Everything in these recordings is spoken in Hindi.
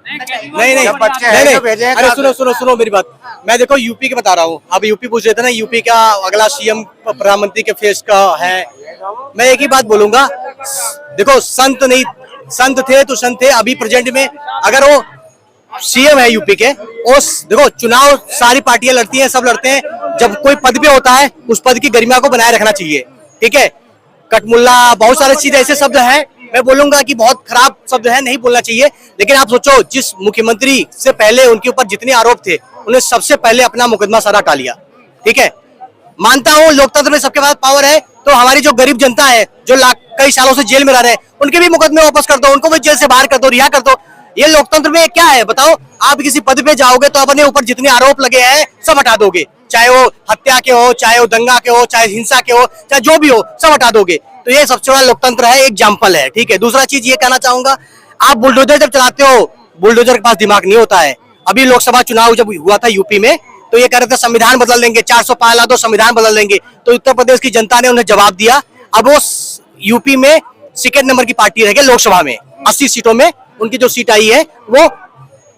नहीं नहीं नहीं, अरे सुनो सुनो सुनो मेरी बात। मैं देखो यूपी के बता रहा हूँ। अब यूपी पूछ रहे थे ना, यूपी का अगला सीएम प्रधानमंत्री के फेस का है। मैं एक ही बात बोलूंगा, देखो संत नहीं, संत थे तो संत थे। अभी प्रेजेंट में अगर वो सीएम है यूपी के, उस देखो चुनाव सारी पार्टियां लड़ती हैं, सब लड़ते हैं। जब कोई पद पे होता है उस पद की गरिमा को बनाए रखना चाहिए, ठीक है। कटमुल्ला, बहुत सारे चीज ऐसे शब्द हैं, मैं बोलूंगा कि बहुत खराब शब्द है, नहीं बोलना चाहिए। लेकिन आप सोचो, जिस मुख्यमंत्री से पहले उनके ऊपर जितने आरोप थे, उन्हें सबसे पहले अपना मुकदमा सारा हटा लिया, ठीक है। मानता हूँ लोकतंत्र में सबके पास पावर है, तो हमारी जो गरीब जनता है, जो कई सालों से जेल में रह रहे हैं, उनके भी मुकदमे वापस कर दो, उनको भी जेल से बाहर कर दो, रिहा कर दो। ये लोकतंत्र में क्या है बताओ? आप किसी पद पे जाओगे तो अपने ऊपर जितने आरोप लगे हैं सब हटा दोगे, चाहे वो हत्या के हो, चाहे वो दंगा के हो, चाहे हिंसा के हो, चाहे जो भी हो, सब हटा दोगे। तो ये सबसे बड़ा लोकतंत्र है, एग्जाम्पल है, ठीक है। दूसरा चीज ये कहना चाहूंगा, आप बुलडोजर जब चलाते हो, बुलडोजर के पास दिमाग नहीं होता है। अभी लोकसभा चुनाव जब हुआ था यूपी में, तो ये कह रहे थे संविधान बदल देंगे, 400 पार ला दो, संविधान बदल देंगे। तो उत्तर प्रदेश की जनता ने उन्हें जवाब दिया। अब वो यूपी में सेकेंड नंबर की पार्टी रह गई लोकसभा में। 80 सीटों में उनकी जो सीट आई है वो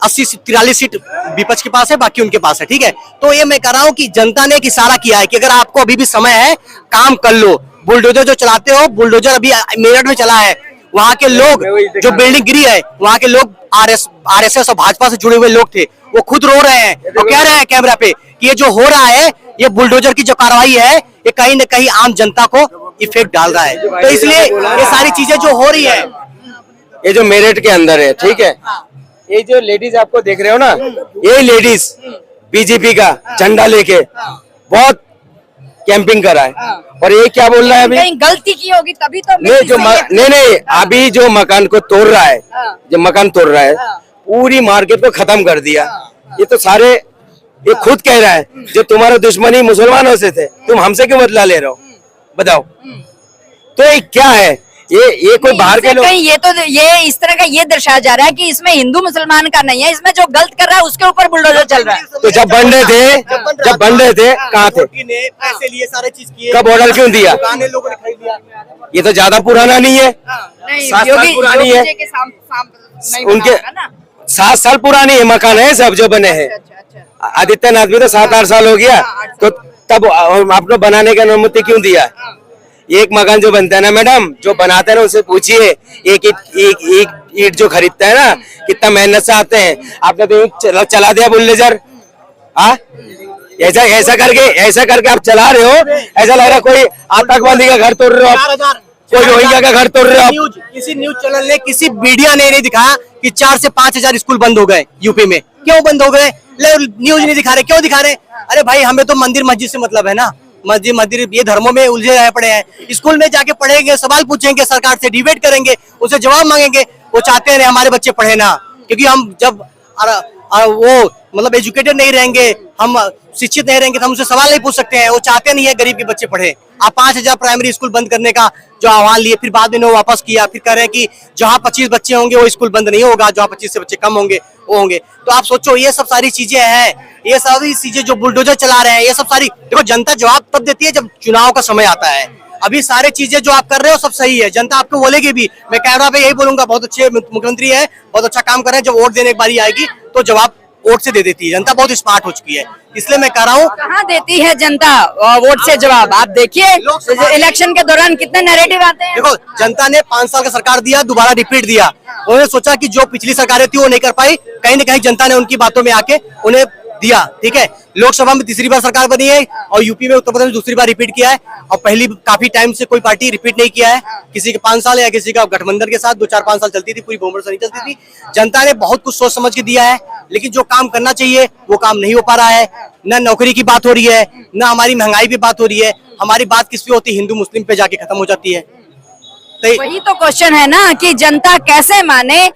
43 सीट विपक्ष के पास है, बाकी उनके पास है, ठीक है। तो ये मैं कह रहा हूँ कि जनता ने एक इशारा किया है कि अगर आपको अभी भी समय है, काम कर लो। बुलडोजर जो चलाते हो, बुलडोजर अभी मेरठ में चला है, वहां के लोग, जो बिल्डिंग गिरी है, वहां के लोग आरएसएस और भाजपा से जुड़े हुए लोग थे, वो खुद रो रहे हैं, वो कह रहे हैं कैमरा पे कि ये जो हो रहा है, ये बुलडोजर की जो कार्रवाई है, ये कहीं न कहीं आम जनता को इफेक्ट डाल रहा है। तो इसलिए ये सारी चीजें जो हो रही है, ये जो मेरठ के अंदर है, ठीक है, ये जो लेडीज आपको देख रहे हो ना, ये लेडीज बीजेपी का झंडा लेके बहुत कैंपिंग करा है। और ये क्या बोल रहा है, अभी गलती की होगी तभी तो नहीं, जो नहीं अभी जो मकान को तोड़ रहा है, जो मकान तोड़ रहा है, पूरी मार्केट को खत्म कर दिया। ये तो सारे, ये खुद कह रहा है, जो तुम्हारा दुश्मनी मुसलमानों से थे, तुम हमसे क्यों बदला ले रहे हो, बताओ। तो ये क्या है, ये कोई बाहर के लोग, ये तो ये इस तरह का ये दर्शाया जा रहा है कि इसमें हिंदू मुसलमान का नहीं है, इसमें जो गलत कर रहा है उसके ऊपर बुलडोजर चल रहा है। तो जब बन रहे थे कहाँ थे, पैसे लिए, सारे चीज किए, कब ऑर्डर क्यों दिया? लोगों ने खरीद लिया। ये तो ज्यादा पुराना नहीं है, 7 साल पुरानी है, उनके 7 साल पुरानी है मकान है सब जो बने हैं। आदित्यनाथ भी तो 7-8 साल हो गया, तो तब आपने बनाने की अनुमति क्यों दिया? एक मकान जो बनता है ना मैडम, जो बनाते हैं ना, उनसे पूछिए, एक ईट जो खरीदता है ना, कितना मेहनत से आते हैं। आपने तो चला दिया बुलडोजर, हाँ, ऐसा करके आप चला रहे हो, ऐसा लग रहा है कोई आतंकवादी का घर तोड़ रहे हो, कोई रोहिंग्या का घर तोड़ रहे हो। किसी न्यूज चैनल ने, किसी मीडिया ने नहीं दिखाया कि 4 से 5 हजार स्कूल बंद हो गए यूपी में। क्यों बंद हो गए? न्यूज नहीं दिखा रहे, क्यों दिखा रहे? अरे भाई, हमें तो मंदिर मस्जिद से मतलब है ना, मस्जिद ये धर्मों में उलझे रहे पड़े हैं। स्कूल में जाके पढ़ेंगे, सवाल पूछेंगे, सरकार से डिबेट करेंगे, उसे जवाब मांगेंगे। वो चाहते हैं हमारे बच्चे पढ़े ना, क्योंकि हम जब वो मतलब एजुकेटेड नहीं रहेंगे, हम शिक्षित नहीं रहेंगे, तो हम उनसे सवाल नहीं पूछ सकते हैं। वो चाहते नहीं है गरीब के बच्चे पढ़े। आप 5000 प्राइमरी स्कूल बंद करने का जो आह्वान लिए, फिर बाद में वो वापस किया, फिर कह रहे हैं कि जहाँ 25 बच्चे होंगे वो स्कूल बंद नहीं होगा, जहाँ 25 से बच्चे कम होंगे वो होंगे। तो आप सोचो, ये सब सारी चीजें हैं, ये सारी चीजें जो बुलडोजर चला रहे हैं, ये सब सारी, देखो जनता जवाब तब देती है जब चुनाव का समय आता है। अभी सारे चीजें जो आप कर रहे हो सब सही है, जनता आपको बोलेगी भी। मैं कैमरा पे यही बोलूंगा, बहुत अच्छे मुख्यमंत्री है, बहुत अच्छा काम कर रहे हैं। जब वोट देने की बारी आएगी तो जवाब वोट से दे देती है। जनता बहुत स्मार्ट हो चुकी है, इसलिए मैं कह रहा हूँ। कहाँ देती है जनता वोट से जवाब? आप देखिए इलेक्शन के दौरान कितने नैरेटिव आते हैं। देखो, जनता ने 5 साल का सरकार दिया, दोबारा रिपीट दिया। उन्होंने सोचा कि जो पिछली सरकारें थी वो नहीं कर पाई, कहीं न कहीं जनता ने उनकी बातों में आके उन्हें दिया, ठीक है। लोकसभा में तीसरी बार सरकार बनी है, और यूपी में, उत्तर प्रदेश में दूसरी बार रिपीट किया है। और पहली काफी टाइम से कोई पार्टी रिपीट नहीं किया है, किसी के 5 साल या किसी का गठबंधन के साथ 2-4-5 साल चलती थी, पूरी बहुमत से नहीं चलती थी। जनता ने बहुत कुछ सोच समझ के दिया है, लेकिन जो काम करना चाहिए वो काम नहीं हो पा रहा है। न नौकरी की बात हो रही है, न हमारी महंगाई पे बात हो रही है। हमारी बात किस पे होती है? हिंदू मुस्लिम पे जाके खत्म हो जाती है। वही तो क्वेश्चन है ना कि जनता कैसे माने